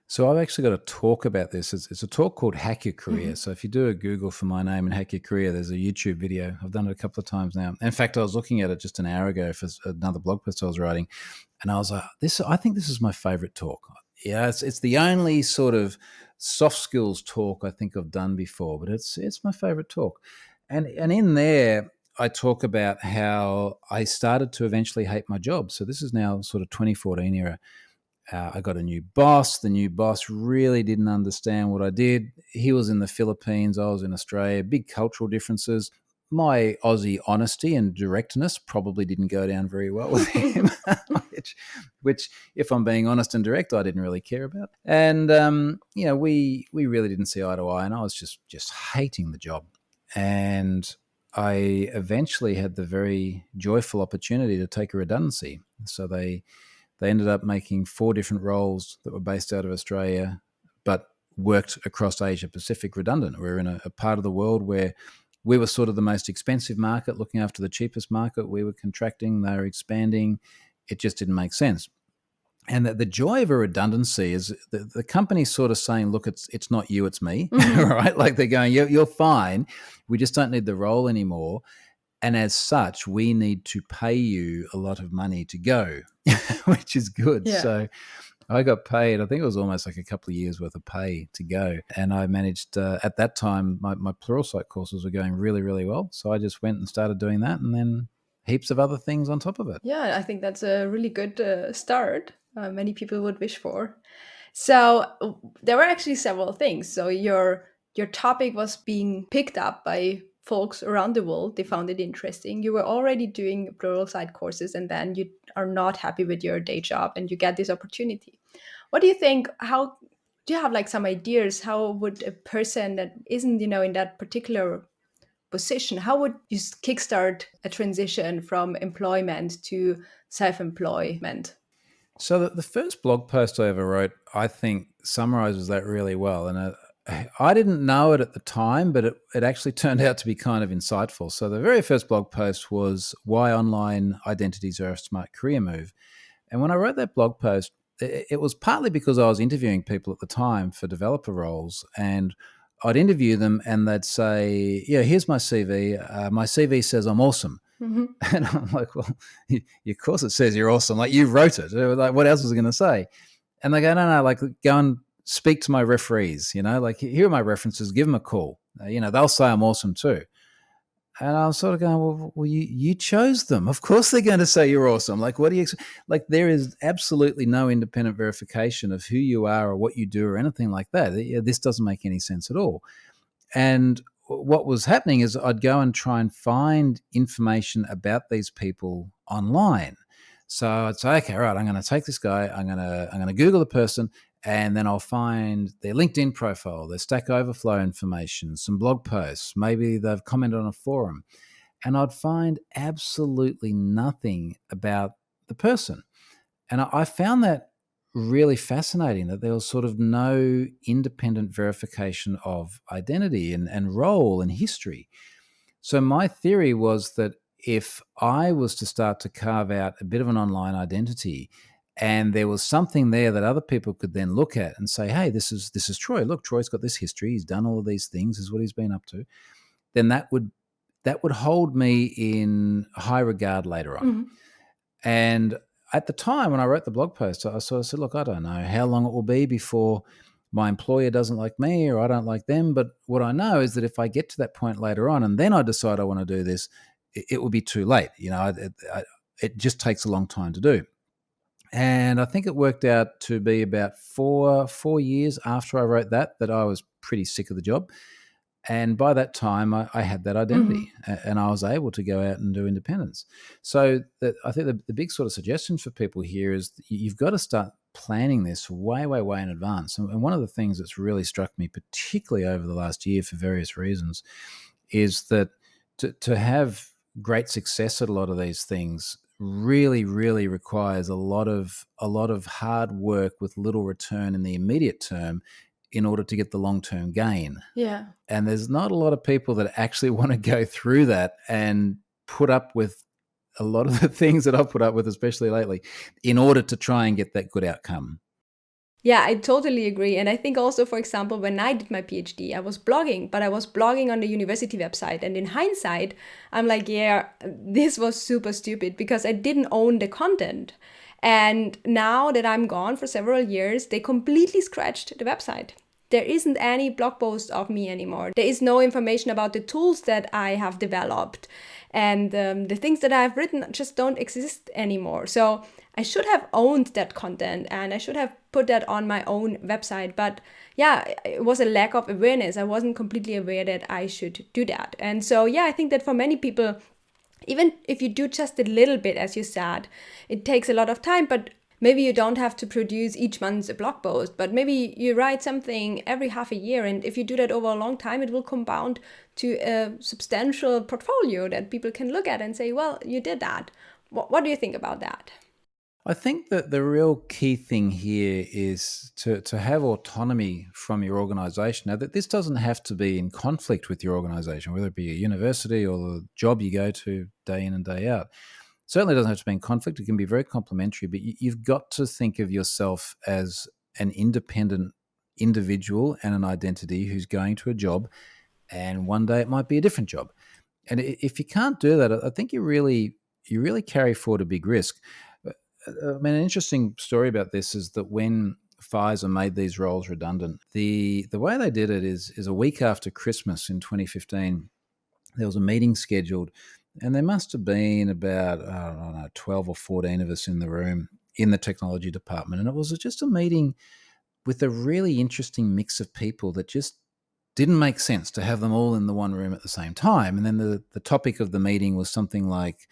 So I've actually got a talk about this. It's a talk called Hack Your Career. Hmm. So if you do a Google for my name and Hack Your Career, there's a YouTube video. I've done it a couple of times now. In fact, I was looking at it just an hour ago for another blog post I was writing, and I was like, "This, I think this is my favorite talk." Yeah, it's the only sort of soft skills talk I think I've done before, but it's my favorite talk. And in there, I talk about how I started to eventually hate my job. So this is now sort of 2014 era. I got a new boss. The new boss really didn't understand what I did. He was in the Philippines. I was in Australia. Big cultural differences. My Aussie honesty and directness probably didn't go down very well with him, which, if I'm being honest and direct, I didn't really care about. And we really didn't see eye to eye, and I was just hating the job. And I eventually had the very joyful opportunity to take a redundancy. So they ended up making 4 different roles that were based out of Australia, but worked across Asia Pacific redundant. We're in a part of the world where we were sort of the most expensive market, looking after the cheapest market. We were contracting, they were expanding. It just didn't make sense. And the joy of a redundancy is the company's sort of saying, look, it's not you, it's me, Hmm. right? Like they're going, you're fine. We just don't need the role anymore. And as such, we need to pay you a lot of money to go, which is good. Yeah. So I got paid, I think it was almost like a couple of years worth of pay to go. And I managed, at that time, my Pluralsight courses were going really well. So I just went and started doing that, and then heaps of other things on top of it. Yeah, I think that's a really good start. Many people would wish for. So there were actually several things. So your topic was being picked up by folks around the world. They found it interesting. You were already doing Pluralsight courses, and then you are not happy with your day job, and you get this opportunity. What do you think? How do you have like some ideas? How would a person that isn't in that particular position, how would you kickstart a transition from employment to self-employment? So the first blog post I ever wrote, I think, summarizes that really well. And I didn't know it at the time, but it actually turned out to be kind of insightful. So the very first blog post was why online identities are a smart career move. And when I wrote that blog post, it was partly because I was interviewing people at the time for developer roles, and I'd interview them and they'd say, yeah, here's my CV. My CV says I'm awesome. Hmm. And I'm like, well, of course it says you're awesome. Like, you wrote it. Like, what else was I going to say? And they go, no, like, go and speak to my referees, like here are my references, give them a call. They'll say I'm awesome too. And I was sort of going, well, you chose them. Of course they're going to say you're awesome. Like, what do you like? There is absolutely no independent verification of who you are or what you do or anything like that. This doesn't make any sense at all. And what was happening is I'd go and try and find information about these people online. So I'd say, okay, all right, I'm going to take this guy, I'm going to Google the person, and then I'll find their LinkedIn profile, their Stack Overflow information, some blog posts, maybe they've commented on a forum, and I'd find absolutely nothing about the person. And I found that really fascinating, that there was sort of no independent verification of identity and role and history. So my theory was that if I was to start to carve out a bit of an online identity, and there was something there that other people could then look at and say, hey, this is Troy. Look, Troy's got this history. He's done all of these things. This is what he's been up to. Then that would hold me in high regard later on. Mm-hmm. And at the time when I wrote the blog post, I sort of said, look, I don't know how long it will be before my employer doesn't like me or I don't like them. But what I know is that if I get to that point later on and then I decide I want to do this, it will be too late. It just takes a long time to do. And I think it worked out to be about 4 years after I wrote that I was pretty sick of the job. And by that time, I had that identity, and I was able to go out and do independence. So I think the big sort of suggestion for people here is you've got to start planning this way, way, way in advance. And one of the things that's really struck me, particularly over the last year for various reasons, is that to have great success at a lot of these things really, really requires a lot of hard work with little return in the immediate term in order to get the long-term gain. Yeah. And there's not a lot of people that actually want to go through that and put up with a lot of the things that I've put up with, especially lately, in order to try and get that good outcome. Yeah, I totally agree. And I think also, for example, when I did my PhD, I was blogging, but I was blogging on the university website. And in hindsight, I'm like, yeah, this was super stupid because I didn't own the content. And now that I'm gone for several years, they completely scratched the website. There isn't any blog post of me anymore. There is no information about the tools that I have developed. And the things that I've written just don't exist anymore. So I should have owned that content and I should have put that on my own website. But yeah, it was a lack of awareness. I wasn't completely aware that I should do that. And so, yeah, I think that for many people, even if you do just a little bit, as you said, it takes a lot of time, but maybe you don't have to produce each month a blog post, but maybe you write something every half a year. And if you do that over a long time, it will compound to a substantial portfolio that people can look at and say, well, you did that. What do you think about that? I think that the real key thing here is to have autonomy from your organization. Now, that this doesn't have to be in conflict with your organization, whether it be a university or the job you go to day in and day out. Certainly doesn't have to be in conflict. It can be very complementary, but you've got to think of yourself as an independent individual and an identity who's going to a job, and one day it might be a different job. And if you can't do that, I think you really carry forward a big risk. I mean, an interesting story about this is that when Pfizer made these roles redundant, the way they did it is a week after Christmas in 2015, there was a meeting scheduled. And there must have been about, I don't know, 12 or 14 of us in the room in the technology department. And it was just a meeting with a really interesting mix of people that just didn't make sense to have them all in the one room at the same time. And then the topic of the meeting was something like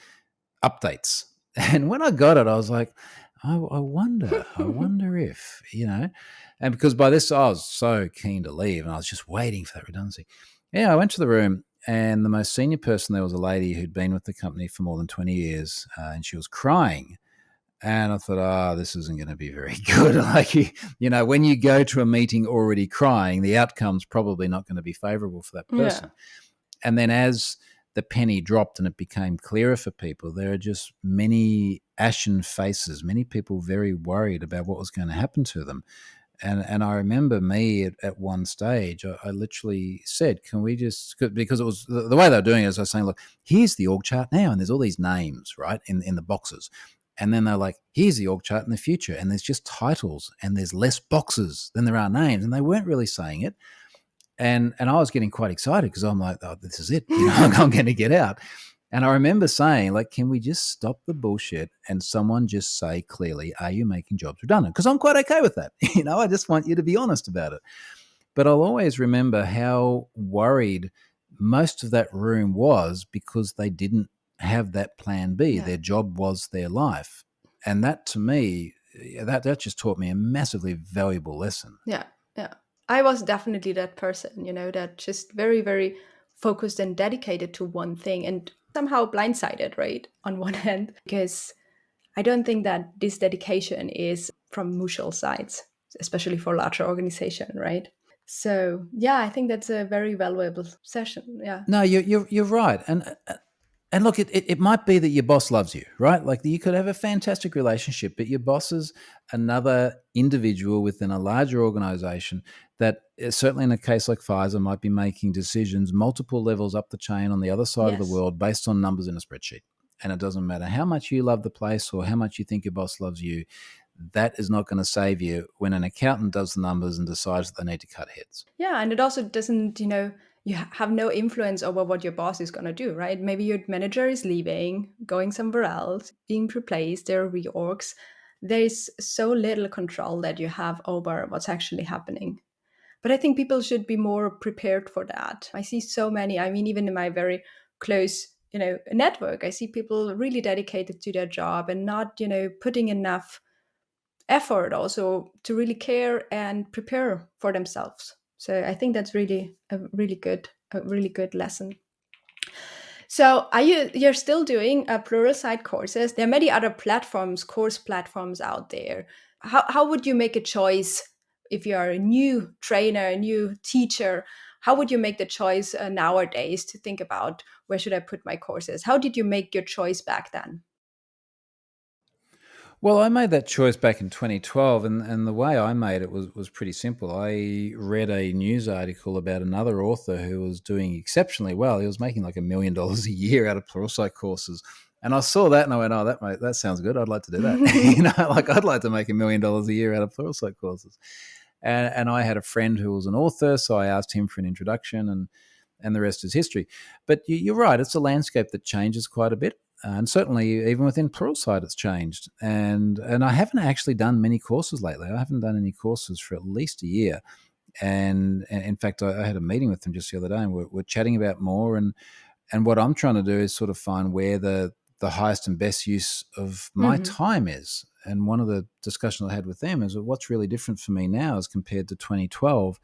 updates. And when I got it, I was like, I wonder if, and because by this, I was so keen to leave and I was just waiting for that redundancy. Yeah, I went to the room. And the most senior person there was a lady who'd been with the company for more than 20 years, and she was crying. And I thought, this isn't going to be very good. Like, when you go to a meeting already crying, the outcome's probably not going to be favorable for that person. Yeah. And then as the penny dropped and it became clearer for people, there are just many ashen faces, many people very worried about what was going to happen to them. And I remember me at one stage, I literally said, can we just, because it was the way they were doing it is I was saying, look, here's the org chart now, and there's all these names, right, in the boxes. And then they're like, here's the org chart in the future. And there's just titles and there's less boxes than there are names. And they weren't really saying it. And I was getting quite excited because I'm like, oh, this is it. I'm going to get out. And I remember saying, like, can we just stop the bullshit and someone just say clearly, are you making jobs redundant? Because I'm quite okay with that. I just want you to be honest about it. But I'll always remember how worried most of that room was because they didn't have that plan B. Yeah. Their job was their life. And that, to me, that just taught me a massively valuable lesson. Yeah. I was definitely that person, that just very, very focused and dedicated to one thing and somehow blindsided, right? On one hand, because I don't think that this dedication is from mutual sides, especially for larger organization, right? So yeah, I think that's a very valuable session. Yeah. No, you're right. And look, it might be that your boss loves you, right? Like you could have a fantastic relationship, but your boss is another individual within a larger organization that certainly in a case like Pfizer might be making decisions multiple levels up the chain on the other side of the world based on numbers in a spreadsheet. And it doesn't matter how much you love the place or how much you think your boss loves you. That is not going to save you when an accountant does the numbers and decides that they need to cut heads. Yeah, and it also doesn't, you have no influence over what your boss is going to do, right? Maybe your manager is leaving, going somewhere else, being replaced, there are reorgs. There's so little control that you have over what's actually happening. But I think people should be more prepared for that. I see so many, even in my very close, network, I see people really dedicated to their job and not, putting enough effort also to really care and prepare for themselves. So I think that's really a really good lesson. So you're still doing Pluralsight courses? There are many other course platforms out there. How would you make a choice if you are a new trainer, a new teacher? How would you make the choice nowadays to think about where should I put my courses? How did you make your choice back then? Well, I made that choice back in 2012, and the way I made it was pretty simple. I read a news article about another author who was doing exceptionally well. He was making like $1 million a year out of Pluralsight courses. And I saw that and I went, oh, that sounds good. I'd like to do that. I'd like to make $1 million a year out of Pluralsight courses. And I had a friend who was an author, so I asked him for an introduction, and the rest is history. But you're right, it's a landscape that changes quite a bit. And certainly even within Pluralsight, it's changed. And I haven't actually done many courses lately. I haven't done any courses for at least a year. And in fact, I had a meeting with them just the other day, and we're chatting about more. And what I'm trying to do is sort of find where the highest and best use of my time is. And one of the discussions I had with them is what's really different for me now as compared to 2012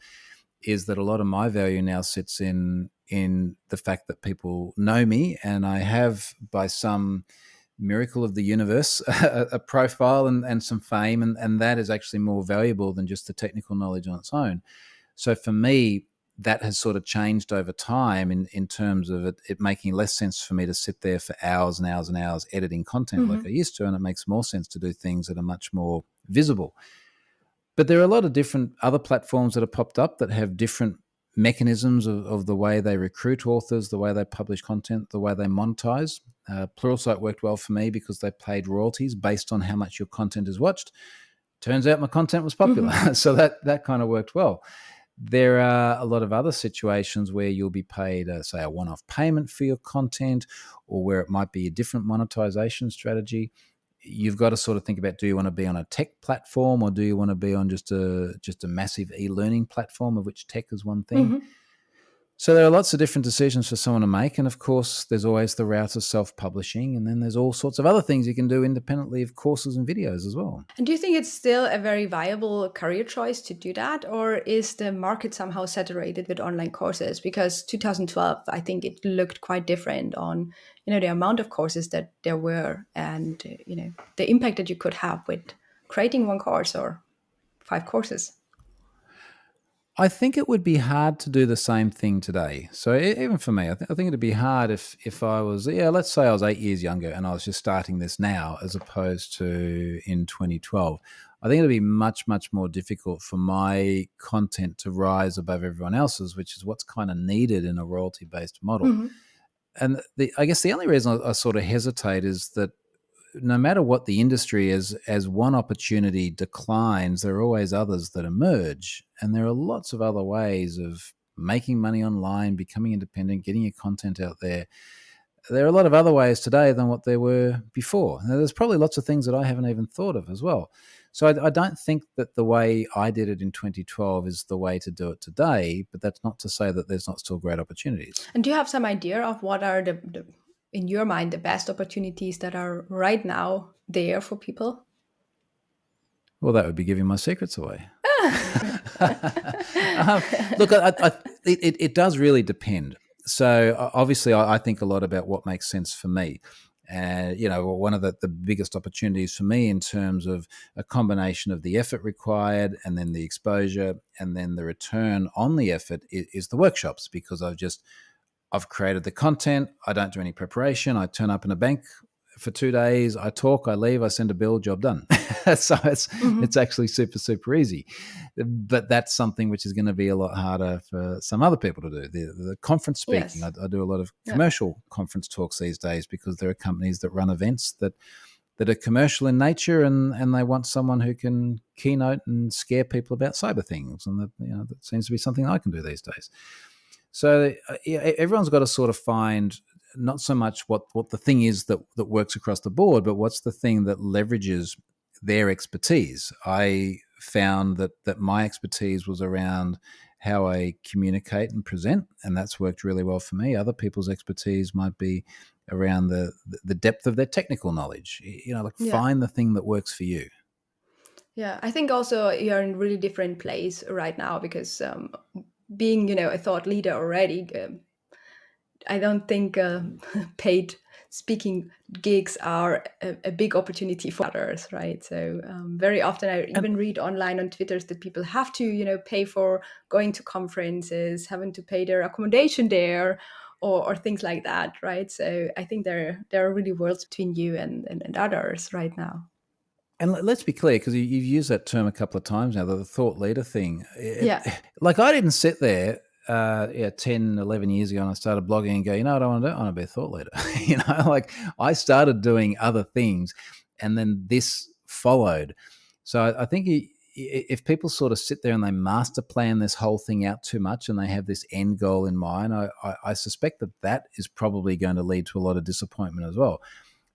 is that a lot of my value now sits in the fact that people know me, and I have, by some miracle of the universe, a profile and some fame, and that is actually more valuable than just the technical knowledge on its own. So for me, that has sort of changed over time in terms of it making less sense for me to sit there for hours and hours and hours editing content like I used to, and it makes more sense to do things that are much more visible. But there are a lot of different other platforms that have popped up that have different mechanisms of the way they recruit authors, the way they publish content, the way they monetize. Pluralsight worked well for me because they paid royalties based on how much your content is watched. Turns out my content was popular, so that kind of worked well. There are a lot of other situations where you'll be paid, say, a one-off payment for your content, or where it might be a different monetization strategy. You've got to sort of think about, do you want to be on a tech platform, or do you want to be on just a massive e-learning platform, of which tech is one thing? So there are lots of different decisions for someone to make. And of course, there's always the route of self-publishing. And then there's all sorts of other things you can do independently of courses and videos as well. And do you think it's still a very viable career choice to do that? Or is the market somehow saturated with online courses? Because 2012, I think it looked quite different on, the amount of courses that there were and, the impact that you could have with creating one course or 5 courses. I think it would be hard to do the same thing today. So even for me, I think it'd be hard if I was, let's say I was 8 years younger and I was just starting this now as opposed to in 2012. I think it'd be much, much more difficult for my content to rise above everyone else's, which is what's kind of needed in a royalty-based model. And I guess the only reason I sort of hesitate is that no matter what the industry is, as one opportunity declines, there are always others that emerge. And there are lots of other ways of making money online, becoming independent, getting your content out there. There are a lot of other ways today than what there were before. Now, there's probably lots of things that I haven't even thought of as well. So I don't think that the way I did it in 2012 is the way to do it today, but that's not to say that there's not still great opportunities. And do you have some idea of what are in your mind, the best opportunities that are right now there for people? Well, that would be giving my secrets away. Look, it does really depend. So obviously, I think a lot about what makes sense for me. And, one of the biggest opportunities for me in terms of a combination of the effort required and then the exposure and then the return on the effort is the workshops, because I've created the content. I don't do any preparation. I turn up in a bank for 2 days. I talk, I leave, I send a bill, job done. So it's actually super, super easy. But that's something which is going to be a lot harder for some other people to do. The conference speaking, Yes. I do a lot of commercial conference talks these days, because there are companies that run events that are commercial in nature, and they want someone who can keynote and scare people about cyber things. And that seems to be something I can do these days. So everyone's got to sort of find not so much what the thing is that works across the board, but what's the thing that leverages their expertise. I found that my expertise was around how I communicate and present, and that's worked really well for me. Other people's expertise might be around the depth of their technical knowledge. Find the thing that works for you. Yeah, I think also you're in a really different place right now, because being, a thought leader already, I don't think paid speaking gigs are a big opportunity for others, right? So very often I even read online on Twitter that people have to, pay for going to conferences, having to pay their accommodation there, or things like that, right? So I think there are really worlds between you and others right now. And let's be clear, because you've used that term a couple of times now, the thought leader thing. Yeah. Like, I didn't sit there 10, 11 years ago, and I started blogging and go, what I want to do? I want to be a thought leader. Like, I started doing other things, and then this followed. So I think if people sort of sit there and they master plan this whole thing out too much, and they have this end goal in mind, I suspect that is probably going to lead to a lot of disappointment as well.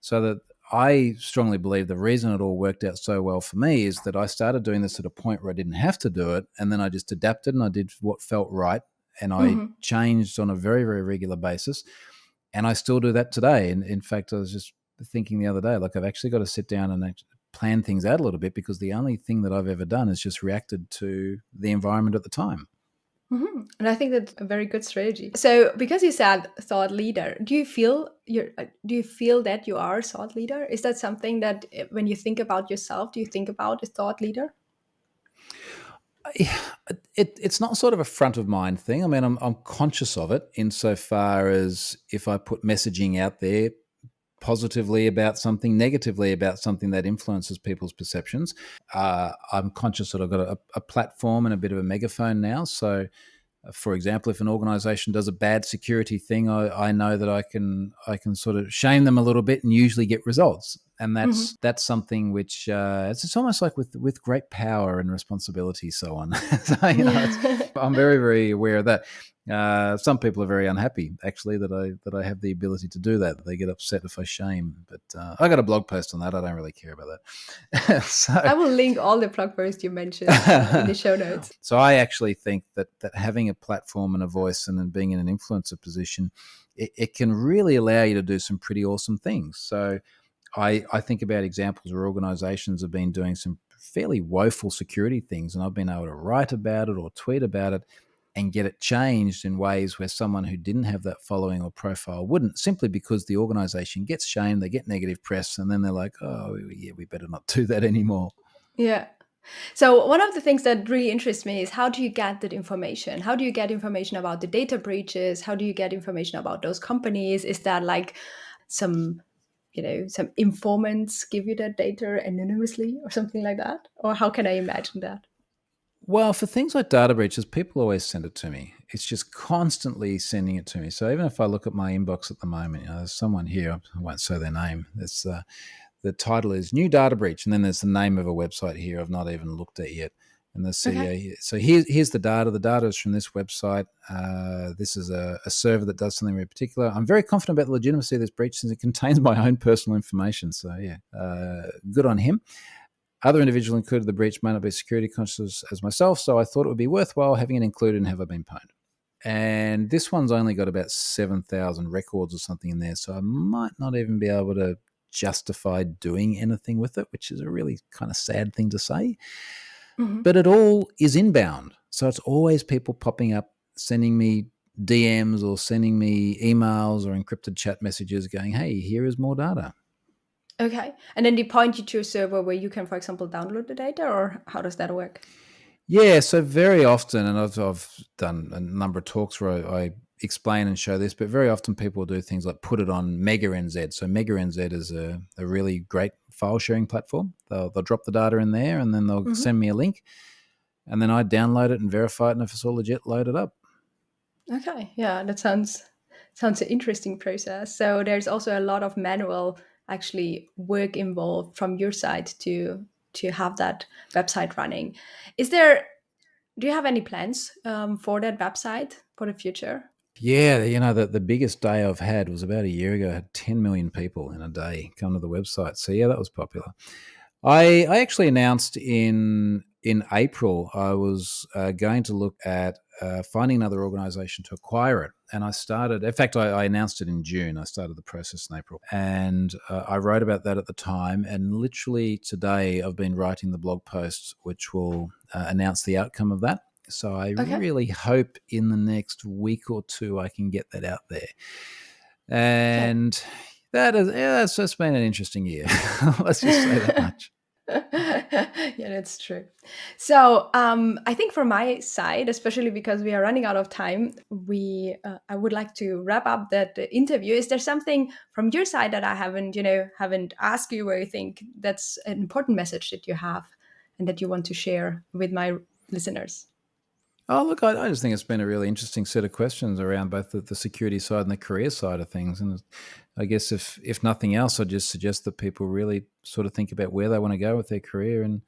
So that I strongly believe the reason it all worked out so well for me is that I started doing this at a point where I didn't have to do it, and then I just adapted and I did what felt right, and I changed on a very, very regular basis, and I still do that today. And in fact, I was just thinking the other day, like, I've actually got to sit down and plan things out a little bit, because the only thing that I've ever done is just reacted to the environment at the time. Mm-hmm. And I think that's a very good strategy. So, because you said thought leader, do you feel that you are a thought leader? Is that something that, when you think about yourself, do you think about a thought leader? It's not sort of a front of mind thing. I mean, I'm conscious of it insofar as if I put messaging out there positively about something, negatively about something that influences people's perceptions. I'm conscious that I've got a platform and a bit of a megaphone now. So, for example, if an organization does a bad security thing, I know that I can sort of shame them a little bit and usually get results. And that's something which it's almost like with great power and responsibility, so on. So, I'm very, very aware of that. Some people are very unhappy, actually, that I have the ability to do that. They get upset if I shame. But I got a blog post on that. I don't really care about that. So, I will link all the blog posts you mentioned in the show notes. So I actually think that having a platform and a voice and then being in an influencer position, it can really allow you to do some pretty awesome things. So I think about examples where organizations have been doing some fairly woeful security things, and I've been able to write about it or tweet about it and get it changed in ways where someone who didn't have that following or profile wouldn't, simply because the organization gets shamed, they get negative press, and then they're like, oh, yeah, we better not do that anymore. Yeah. So one of the things that really interests me is, how do you get that information? How do you get information about the data breaches? How do you get information about those companies? Is that like some informants give you that data anonymously or something like that? Or how can I imagine that? Well, for things like data breaches, people always send it to me. It's just constantly sending it to me. So even if I look at my inbox at the moment, there's someone here, I won't say their name, the title is New Data Breach, and then there's the name of a website here I've not even looked at yet. And the CEO here. So here's the data. The data is from this website. This is a server that does something very particular. I'm very confident about the legitimacy of this breach since it contains my own personal information. So yeah, good on him. Other individuals included the breach may not be security conscious as myself, so I thought it would be worthwhile having it included in Have I Been Pwned. And this one's only got about 7,000 records or something in there, so I might not even be able to justify doing anything with it, which is a really kind of sad thing to say. Mm-hmm. But it all is inbound. So it's always people popping up, sending me DMs or sending me emails or encrypted chat messages going, hey, here is more data. Okay. And then they point you to a server where you can, for example, download the data, or how does that work? Yeah, so very often, and I've done a number of talks where I explain and show this, but very often people do things like put it on MegaNZ. So MegaNZ is a really great file sharing platform. They'll drop the data in there, and then they'll send me a link, and then I download it and verify it, and if it's all legit, load it up. Okay, yeah, that sounds an interesting process. So there's also a lot of manual actually work involved from your side to have that website running. Do you have any plans for that website for the future? Yeah, the biggest day I've had was about a year ago. I had 10 million people in a day come to the website. So yeah, that was popular. I actually announced in April I was going to look at finding another organization to acquire it. And I announced it in June. I started the process in April. And I wrote about that at the time. And literally today I've been writing the blog post which will announce the outcome of that. So I really hope in the next week or two I can get that out there. And that's just been an interesting year. Let's just say that much. Yeah, that's true. So I think from my side, especially because we are running out of time, I would like to wrap up that interview. Is there something from your side that I haven't asked you, where you think that's an important message that you have and that you want to share with my listeners? Oh, look, I just think it's been a really interesting set of questions around both the security side and the career side of things. And I guess if nothing else, I'd just suggest that people really sort of think about where they want to go with their career and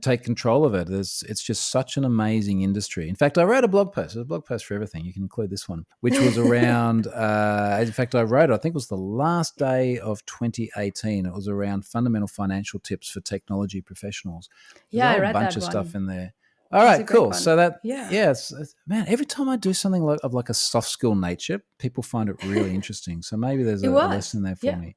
take control of it. It's just such an amazing industry. In fact, I wrote a blog post. There's a blog post for everything. You can include this one, which was around, in fact, I wrote it, I think it was the last day of 2018. It was around fundamental financial tips for technology professionals. There's I read a bunch that of one. Stuff in there. All right, cool. So it's, man, every time I do something of like a soft skill nature, people find it really interesting. So maybe there's a lesson there for me.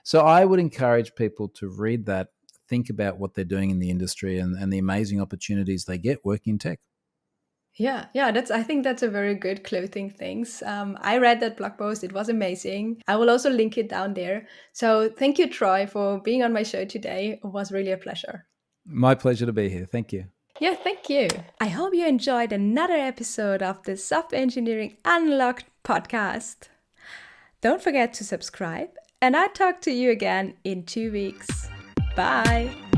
So I would encourage people to read that, think about what they're doing in the industry and the amazing opportunities they get working in tech. Yeah, I think that's a very good closing things. I read that blog post. It was amazing. I will also link it down there. So thank you, Troy, for being on my show today. It was really a pleasure. My pleasure to be here. Thank you. Yeah, thank you. I hope you enjoyed another episode of the Software Engineering Unlocked podcast. Don't forget to subscribe, and I'll talk to you again in 2 weeks. Bye.